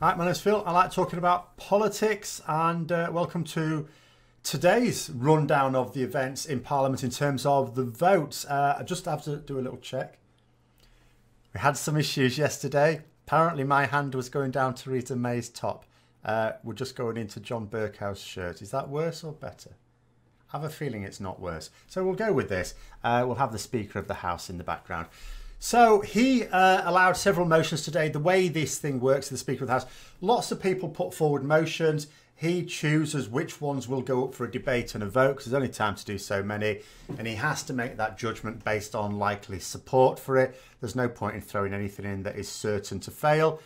Hi, my name's Phil. I like talking about politics, and welcome to today's rundown of the events in Parliament in terms of the votes. I just have to do a little check. We had some issues yesterday. Apparently my hand was going down Theresa May's top. We're just going into John Bercow's shirt. Is that worse or better? I have a feeling it's not worse. So we'll go with this. We'll have the Speaker of the House in the background. So he allowed several motions today. The way this thing works, the Speaker of the House, lots of people put forward motions. He chooses which ones will go up for a debate and a vote because there's only time to do so many. And he has to make that judgment based on likely support for it. There's no point in throwing anything in that is certain to fail.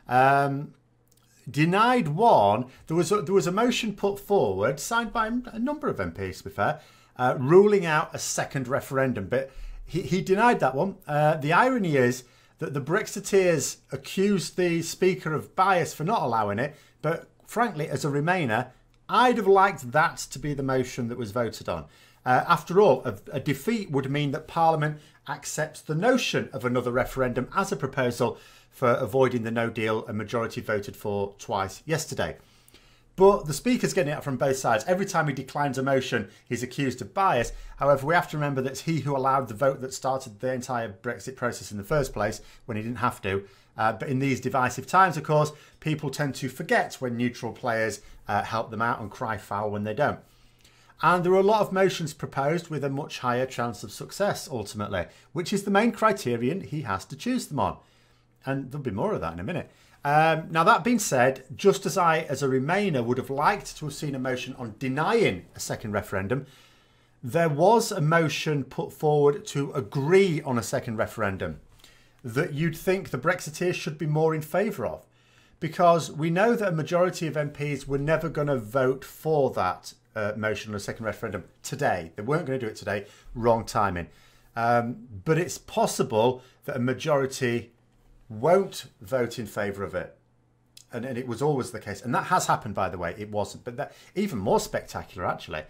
Denied one. There was a motion put forward, signed by a number of MPs, to be fair, ruling out a second referendum. But he denied that one. The irony is that the Brexiteers accused the Speaker of bias for not allowing it. But frankly, as a Remainer, I'd have liked that to be the motion that was voted on. After all, a defeat would mean that Parliament accepts the notion of another referendum as a proposal for avoiding the no deal a majority voted for twice yesterday. But the Speaker's getting it from both sides. Every time he declines a motion, he's accused of bias. However, we have to remember that it's he who allowed the vote that started the entire Brexit process in the first place when he didn't have to. But in these divisive times, of course, people tend to forget when neutral players help them out and cry foul when they don't. And there are a lot of motions proposed with a much higher chance of success, ultimately, which is the main criterion he has to choose them on. And there'll be more of that in a minute. Now, that being said, just as I, as a Remainer, would have liked to have seen a motion on denying a second referendum, there was a motion put forward to agree on a second referendum that you'd think the Brexiteers should be more in favour of. Because we know that a majority of MPs were never going to vote for that motion on a second referendum today. They weren't going to do it today. Wrong timing. But it's possible that a majority won't vote in favour of it. And it was always the case. And that has happened, by the way. It wasn't. But that even more spectacular, actually.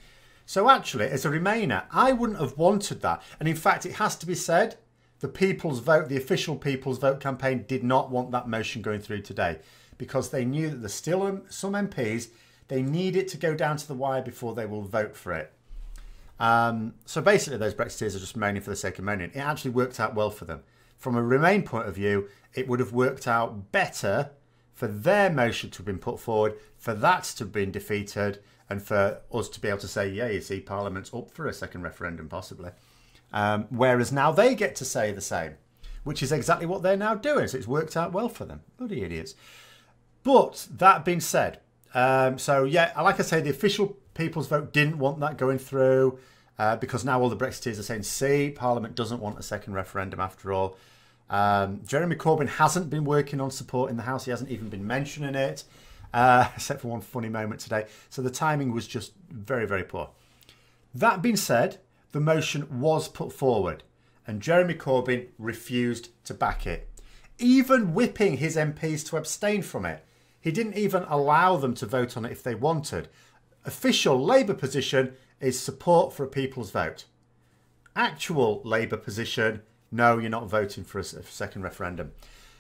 So actually, as a Remainer, I wouldn't have wanted that. And in fact, it has to be said, the People's Vote, the official People's Vote campaign did not want that motion going through today because they knew that there's still some MPs, they need it to go down to the wire before they will vote for it. So basically, those Brexiteers are just moaning for the sake of moaning. It actually worked out well for them. From a Remain point of view, it would have worked out better for their motion to have been put forward, for that to have been defeated, and for us to be able to say, yeah, you see, Parliament's up for a second referendum, possibly. Whereas now they get to say the same, which is exactly what they're now doing. So it's worked out well for them. Bloody idiots. But that being said, so yeah, like I say, the official People's Vote didn't want that going through because now all the Brexiteers are saying, see, Parliament doesn't want a second referendum after all. Jeremy Corbyn hasn't been working on support in the House. He hasn't even been mentioning it, except for one funny moment today. So the timing was just very, very poor. That being said, the motion was put forward and Jeremy Corbyn refused to back it, even whipping his MPs to abstain from it. He didn't even allow them to vote on it if they wanted. Official Labour position is support for a People's Vote. Actual Labour position, no, you're not voting for a second referendum.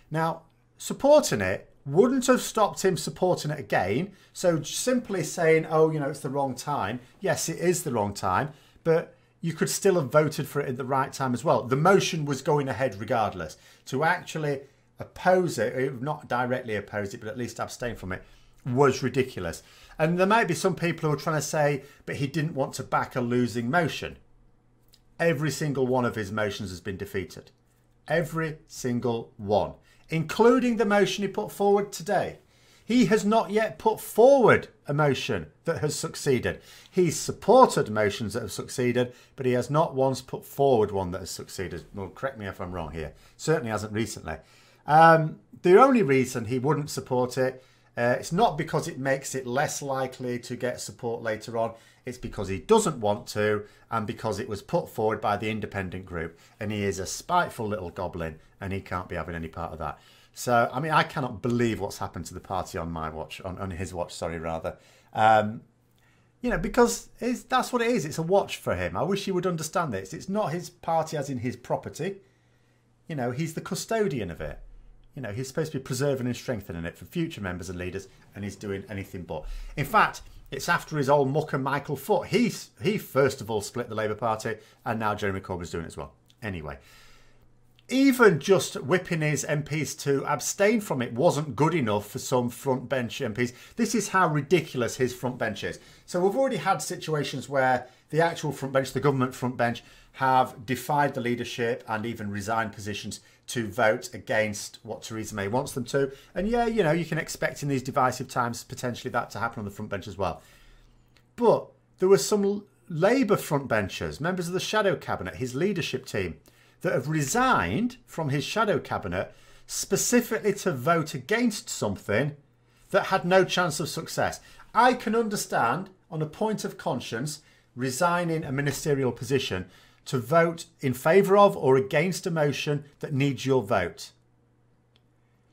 Now, supporting it wouldn't have stopped him supporting it again. So simply saying, oh, you know, it's the wrong time. Yes, it is the wrong time, but you could still have voted for it at the right time as well. The motion was going ahead regardless. To actually oppose it, not directly oppose it, but at least abstain from it, was ridiculous. And there might be some people who are trying to say, but he didn't want to back a losing motion. Every single one of his motions has been defeated. Every single one, including the motion he put forward today. He has not yet put forward a motion that has succeeded. He's supported motions that have succeeded, but he has not once put forward one that has succeeded. Well, correct me if I'm wrong here. Certainly hasn't recently. The only reason he wouldn't support it, it's not because it makes it less likely to get support later on. It's because he doesn't want to and because it was put forward by the independent group. And he is a spiteful little goblin and he can't be having any part of that. So, I mean, I cannot believe what's happened to the party on my watch, on his watch, sorry, rather. You know, because that's what it is. It's a watch for him. I wish he would understand this. It's not his party as in his property. You know, he's the custodian of it. You know, he's supposed to be preserving and strengthening it for future members and leaders, and he's doing anything but. In fact, it's after his old mucker Michael Foot. He first of all split the Labour Party, and now Jeremy Corbyn's doing it as well. Anyway, even just whipping his MPs to abstain from it wasn't good enough for some front bench MPs. This is how ridiculous his front bench is. So we've already had situations where the actual front bench, the government front bench, have defied the leadership and even resigned positions to vote against what Theresa May wants them to. And yeah, you know, you can expect in these divisive times potentially that to happen on the front bench as well. But there were some Labour front benchers, members of the shadow cabinet, his leadership team, that have resigned from his shadow cabinet specifically to vote against something that had no chance of success. I can understand, on a point of conscience, resigning a ministerial position to vote in favour of or against a motion that needs your vote.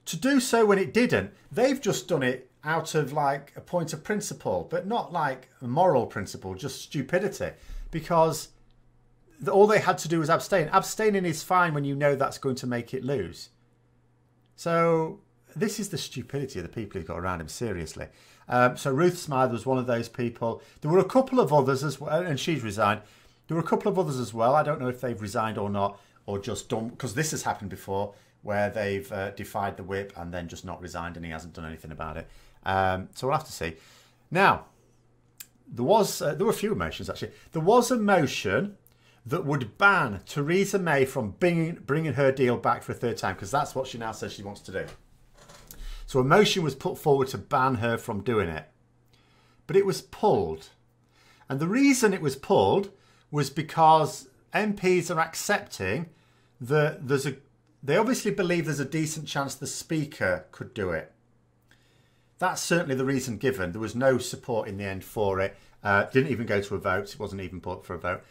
To do so when it didn't, they've just done it out of like a point of principle, but not like a moral principle, just stupidity, because all they had to do was abstain. Abstaining is fine when you know that's going to make it lose. So this is the stupidity of the people who've got around him, seriously. So Ruth Smythe was one of those people. There were a couple of others as well, and she's resigned. There were a couple of others as well. I don't know if they've resigned or not, or just done, because this has happened before, where they've defied the whip and then just not resigned, and he hasn't done anything about it. So we'll have to see. Now, there were a few motions, actually. There was a motion that would ban Theresa May from bringing her deal back for a third time, because that's what she now says she wants to do. So a motion was put forward to ban her from doing it. But it was pulled. And the reason it was pulled was because MPs are accepting that they obviously believe there's a decent chance the Speaker could do it. That's certainly the reason given. There was no support in the end for it. Didn't even go to a vote. It wasn't even put for a vote.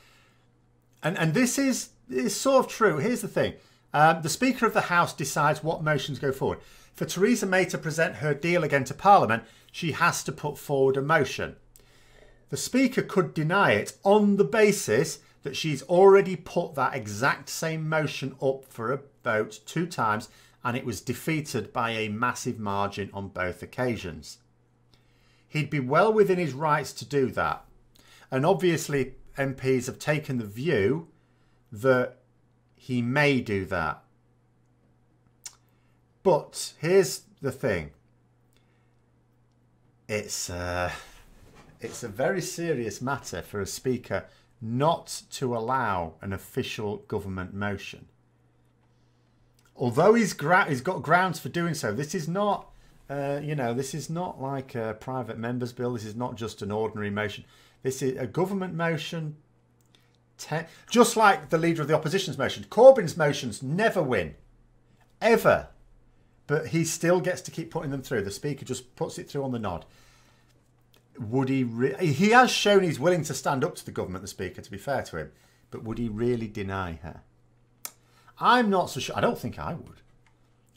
And this is sort of true. Here's the thing. The Speaker of the House decides what motions go forward. For Theresa May to present her deal again to Parliament, she has to put forward a motion. The Speaker could deny it on the basis that she's already put that exact same motion up for a vote 2 times, and it was defeated by a massive margin on both occasions. He'd be well within his rights to do that. And obviously MPs have taken the view that he may do that. But here's the thing. It's a very serious matter for a Speaker not to allow an official government motion. Although he's got grounds for doing so, this is not, this is not like a private member's bill. This is not just an ordinary motion. This is a government motion. Just like the leader of the opposition's motion. Corbyn's motions never win. Ever. But he still gets to keep putting them through. The Speaker just puts it through on the nod. Would he... He has shown he's willing to stand up to the government, the Speaker, to be fair to him. But would he really deny her? I'm not so sure. I don't think I would.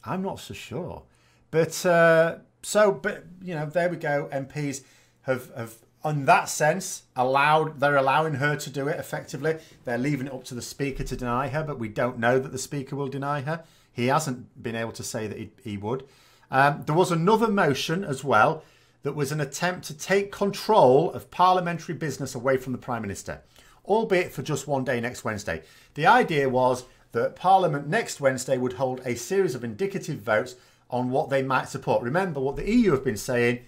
I'm not so sure. But, there we go. MPs have in that sense, they're allowing her to do it effectively. They're leaving it up to the Speaker to deny her, but we don't know that the Speaker will deny her. He hasn't been able to say that he would. There was another motion as well that was an attempt to take control of parliamentary business away from the Prime Minister, albeit for just one day next Wednesday. The idea was that Parliament next Wednesday would hold a series of indicative votes on what they might support. Remember, what the EU have been saying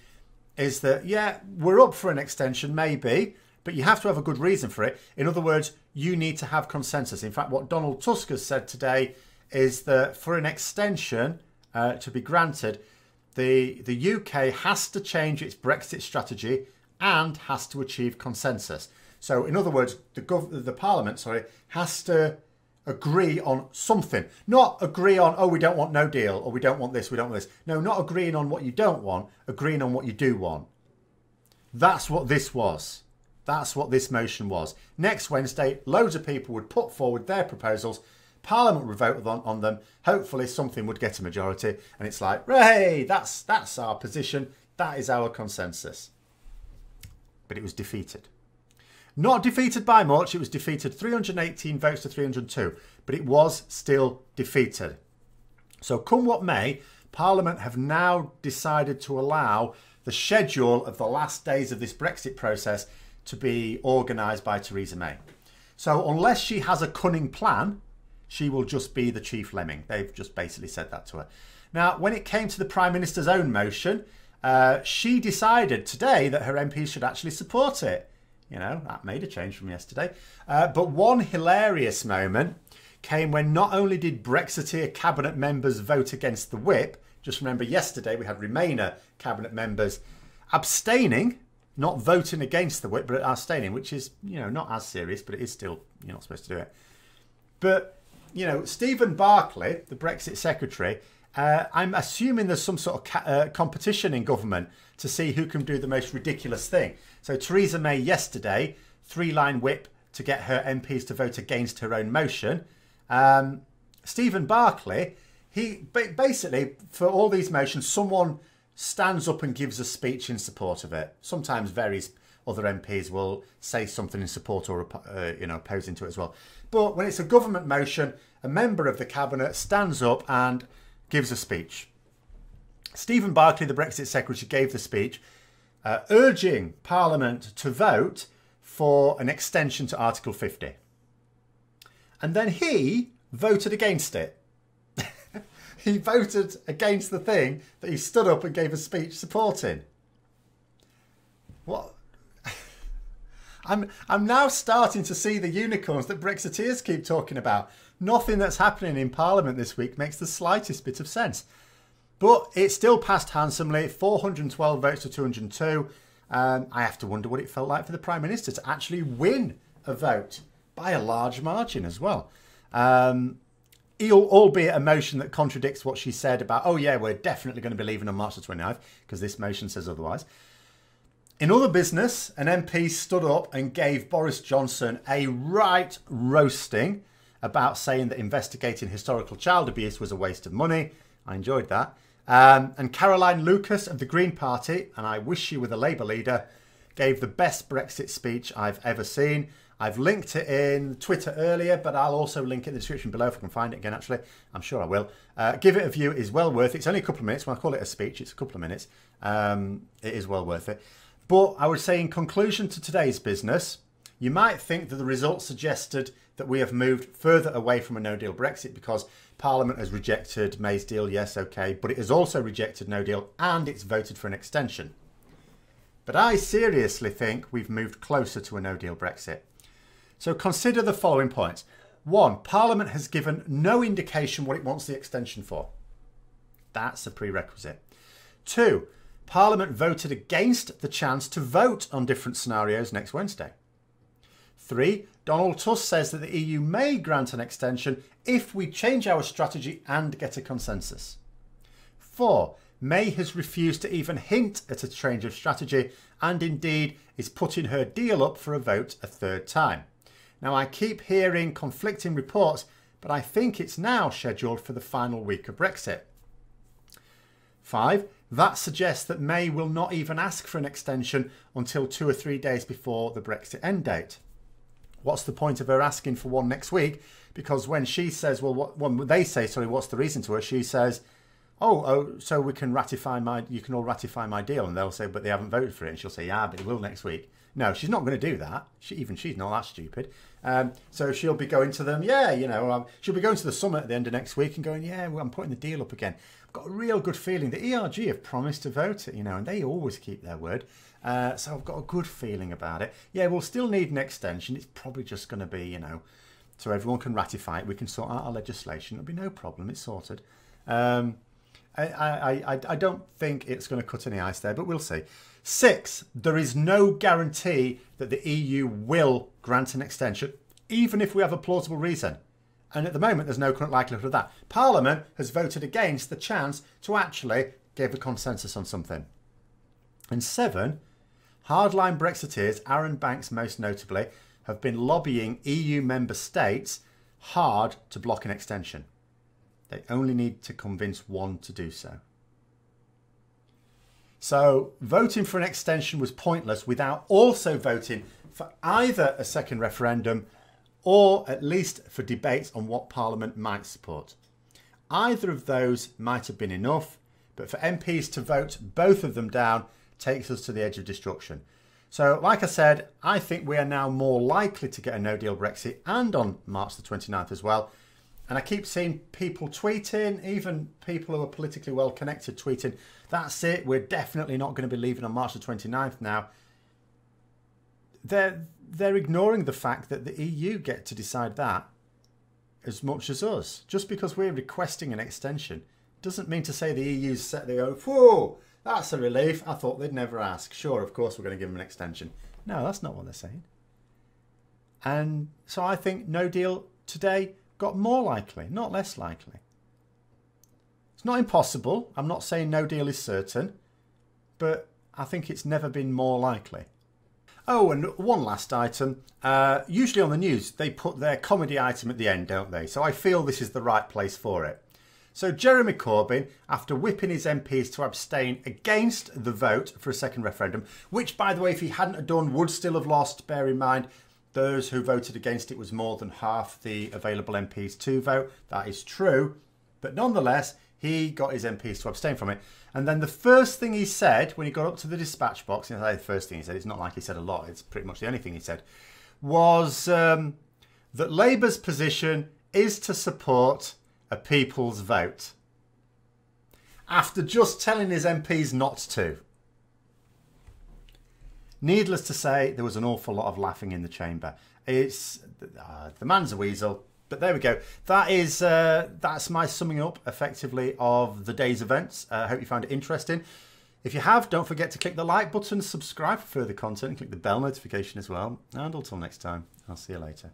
is that, yeah, we're up for an extension, maybe, but you have to have a good reason for it. In other words, you need to have consensus. In fact, what Donald Tusk has said today is that for an extension to be granted, the UK has to change its Brexit strategy and has to achieve consensus. So, in other words, the Parliament, has to agree on something. Not agree on, oh, we don't want no deal, or we don't want this, we don't want this. No, not agreeing on what you don't want, agreeing on what you do want. That's what this was. That's what this motion was. Next Wednesday, loads of people would put forward their proposals. Parliament would vote on them. Hopefully something would get a majority. And it's like, hey, that's our position. That is our consensus. But it was defeated. Not defeated by much. It was defeated 318 votes to 302. But it was still defeated. So come what may, Parliament have now decided to allow the schedule of the last days of this Brexit process to be organised by Theresa May. So unless she has a cunning plan, she will just be the chief lemming. They've just basically said that to her. Now, when it came to the Prime Minister's own motion, she decided today that her MPs should actually support it. You know, that made a change from yesterday. But one hilarious moment came when not only did Brexiteer cabinet members vote against the whip, just remember yesterday we had Remainer cabinet members abstaining, not voting against the whip, but abstaining, which is, you know, not as serious, but it is still, you're not supposed to do it. But, you know, Stephen Barclay, the Brexit secretary, I'm assuming there's some sort of competition in government to see who can do the most ridiculous thing. So Theresa May yesterday, 3-line whip to get her MPs to vote against her own motion. Stephen Barclay, he basically, for all these motions, someone stands up and gives a speech in support of it. Sometimes various other MPs will say something in support or you know, opposing to it as well. But when it's a government motion, a member of the cabinet stands up and gives a speech. Stephen Barclay, the Brexit secretary, gave the speech urging Parliament to vote for an extension to Article 50. And then he voted against it. He voted against the thing that he stood up and gave a speech supporting. What? I'm now starting to see the unicorns that Brexiteers keep talking about. Nothing that's happening in Parliament this week makes the slightest bit of sense. But it still passed handsomely, 412 votes to 202. I have to wonder what it felt like for the Prime Minister to actually win a vote by a large margin as well. Albeit a motion that contradicts what she said about, oh yeah, we're definitely going to be leaving on March the 29th, because this motion says otherwise. In other business, an MP stood up and gave Boris Johnson a right roasting about saying that investigating historical child abuse was a waste of money. I enjoyed that. And Caroline Lucas of the Green Party, and I wish she were the Labour leader, gave the best Brexit speech I've ever seen. I've linked it in Twitter earlier, but I'll also link it in the description below if I can find it again, actually. I'm sure I will. Give it a view. It is well worth it. It's only a couple of minutes. When I call it a speech, it's a couple of minutes. It is well worth it. But I would say in conclusion to today's business, you might think that the results suggested that we have moved further away from a no-deal Brexit because Parliament has rejected May's deal. Yes, OK. But it has also rejected no deal and it's voted for an extension. But I seriously think we've moved closer to a no-deal Brexit. So consider the following points. 1, Parliament has given no indication what it wants the extension for. That's a prerequisite. 2, Parliament voted against the chance to vote on different scenarios next Wednesday. 3, Donald Tusk says that the EU may grant an extension if we change our strategy and get a consensus. 4, May has refused to even hint at a change of strategy and indeed is putting her deal up for a vote a third time. Now, I keep hearing conflicting reports, but I think it's now scheduled for the final week of Brexit. 5, that suggests that May will not even ask for an extension until 2 or 3 days before the Brexit end date. What's the point of her asking for one next week? Because when she says, well, when they say, sorry, what's the reason to her? She says, oh, so we can you can all ratify my deal. And they'll say, but they haven't voted for it. And she'll say, yeah, but it will next week. No, she's not going to do that. She's not that stupid. So she'll be going to them, yeah, you know, she'll be going to the summit at the end of next week and going, yeah, well, I'm putting the deal up again. I've got a real good feeling the ERG have promised to vote it, you know, and they always keep their word. So I've got a good feeling about it. Yeah, we'll still need an extension. It's probably just going to be, you know, so everyone can ratify it. We can sort out our legislation. It'll be no problem. It's sorted. I don't think it's going to cut any ice there, but we'll see. 6, there is no guarantee that the EU will grant an extension, even if we have a plausible reason. And at the moment, there's no current likelihood of that. Parliament has voted against the chance to actually give a consensus on something. And 7, hardline Brexiteers, Aaron Banks most notably, have been lobbying EU member states hard to block an extension. They only need to convince one to do so. So voting for an extension was pointless without also voting for either a second referendum or at least for debates on what Parliament might support. Either of those might have been enough, but for MPs to vote both of them down takes us to the edge of destruction. So, like I said, I think we are now more likely to get a no-deal Brexit, and on March the 29th as well. And I keep seeing people tweeting, even people who are politically well connected tweeting, that's it, we're definitely not going to be leaving on March the 29th now. They're ignoring the fact that the EU get to decide that as much as us. Just because we're requesting an extension doesn't mean to say the EU's set their own, whoa, that's a relief, I thought they'd never ask. Sure, of course we're going to give them an extension. No, that's not what they're saying. And so I think no deal today got more likely, not less likely. It's not impossible. I'm not saying no deal is certain, but I think it's never been more likely. Oh, and one last item. Usually on the news, they put their comedy item at the end, don't they? So I feel this is the right place for it. So Jeremy Corbyn, after whipping his MPs to abstain against the vote for a second referendum, which, by the way, if he hadn't have done, would still have lost, bear in mind, those who voted against it was more than half the available MPs to vote. That is true. But nonetheless, he got his MPs to abstain from it. And then the first thing he said when he got up to the dispatch box, you know, the first thing he said, it's not like he said a lot, it's pretty much the only thing he said, was that Labour's position is to support a people's vote. After just telling his MPs not to. Needless to say, there was an awful lot of laughing in the chamber. It's the man's a weasel, but there we go. That is that's my summing up, effectively, of the day's events. I hope you found it interesting. If you have, don't forget to click the like button, subscribe for further content, and click the bell notification as well. And until next time, I'll see you later.